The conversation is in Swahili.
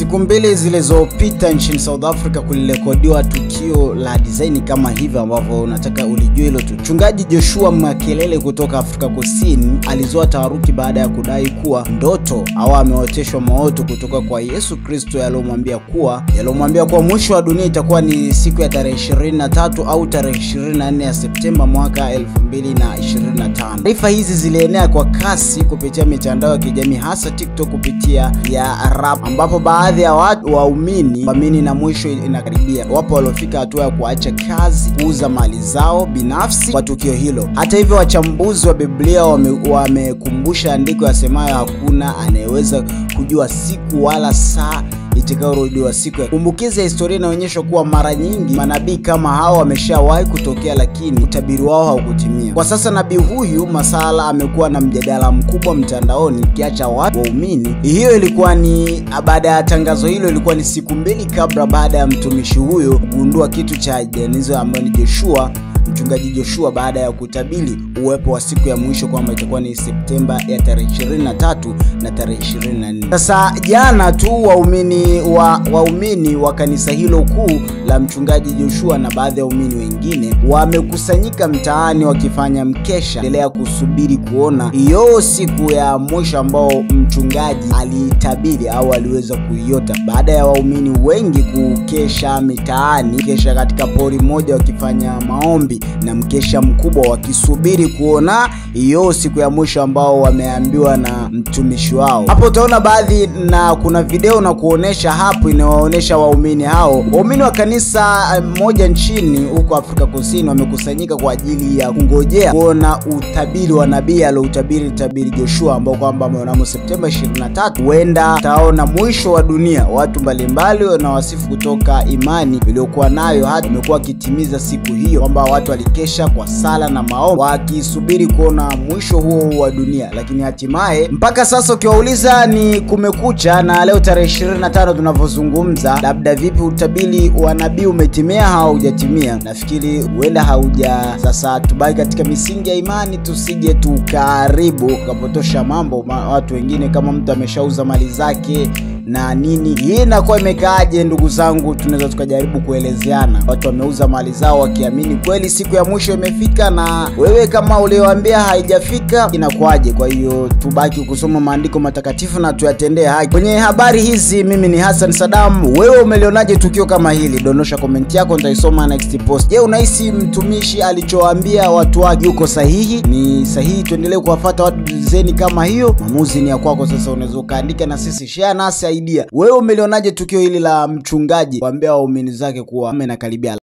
Siku mbili zilizopita nchini South Africa kulirekodiwa tukio la design kama hivi ambavyo unataka ulijue hilo tu. Mchungaji Joshua Makelele kutoka Afrika Kusini alizua taharuki baada ya kudai kuwa ndoto au ameoteshwa maoto kutoka kwa Yesu Kristo yalomwambia kuwa mwisho wa dunia itakuwa ni siku ya tarehe 23 au tarehe 24 ya Septemba mwaka 2025. Taarifa hizi zilienea kwa kasi kupitia mitandao ya kijamii hasa TikTok kupitia ya rap, ambapo baadhi ya watu waamini na mwisho inakaribia. Wapo waliofika hatua ya kuacha kazi, kuuza mali zao binafsi kwa tukio hilo. Hata hivyo, wachambuzi wa Biblia wamekumbusha andiko yasemayo hakuna anayeweza kujua siku wala saa itakayorudiwa siku ya kumbukizi. Historia inaonyesha kuwa mara nyingi manabii kama hao wameshawahi kutokea, lakini utabiri wao haukutimia. Kwa sasa nabii huyu Masala amekuwa na mjadala mkubwa mtandaoni kiacha watu waumini. Hiyo ilikuwa ni baada ya tangazo hilo, ilikuwa ni siku mbili kabla baada ya mtumishi huyo kugundua kitu cha janizo ambaye ni Mchungaji Joshua baada ya kutabiri uwepo wa siku ya mwisho kwamba itakuwa ni Septemba ya tarehe 23 na tarehe 24. Sasa jana tu waumini wa kanisa hilo kuu la Mchungaji Joshua na baadhi ya waumini wengine wamekusanyika mtaani wakifanya mkesha endelea kusubiri kuona hiyo siku ya mwisho ambao mchungaji alitabiri au aliweza kuiota. Baada ya waumini wengi kukesha mitaani, kesha katika pori moja wakifanya maombi na mkesha mkubwa wakisubiri kuona hiyo siku ya mwisho ambao wameambiwa na mtumishi wao. Hapo utaona baadhi na kuna video na kuonesha hapo inawaonesha waumini hao. Waumini wa kanisa moja nchini huko Afrika Kusini wamekusanyika kwa ajili ya kungojea kuona utabiri wa nabii aliotabiri Joshua ambao kwamba mnamo Septemba 23 huenda taona mwisho wa dunia. Watu mbalimbali na wasifu kutoka imani iliyokuwa nayo hadi imekuwa kitimiza siku hiyo, kwamba watu walikesha kwa sala na maombi wakisubiri kuona mwisho huo wa dunia. Lakini hatimaye mpaka sasa ukiwauliza ni kumekucha, na leo tarehe 25 tunavyozungumza, labda vipi utabiri wa nabii umetimia au hujatimia? Nafikiri huenda hauja. Sasa tubaki katika misingi ya imani, tusije tukaribu kupotosha mambo. Watu wengine kama mtu ameshauza mali zake na nini, hii inakuwa imekaaje? Ndugu zangu, tunaweza tukajaribu kuelezeana. Watu wameuza mali zao wakiamini kweli siku ya mwisho imefika, na wewe kama ulioambia haijafika inakuaje? Kwa hiyo tubaki kusoma maandiko matakatifu na tuyatendee haki. Kwenye habari hizi, mimi ni Hassan Saddam. Wewe umelionaje tukio kama hili? Dondosha comment yako, nitaisoma next post. Je, unahisi mtumishi alichoambia watu wake yuko sahihi? Ni sahihi tuendelee kuwafuata watu zeni kama hiyo? Maamuzi ni ya kwako. Sasa unaweza kaandika na sisi, share nasi idea. Wewe umelionaje tukio hili la mchungaji kuambia waumini zake kuwa amenakaribia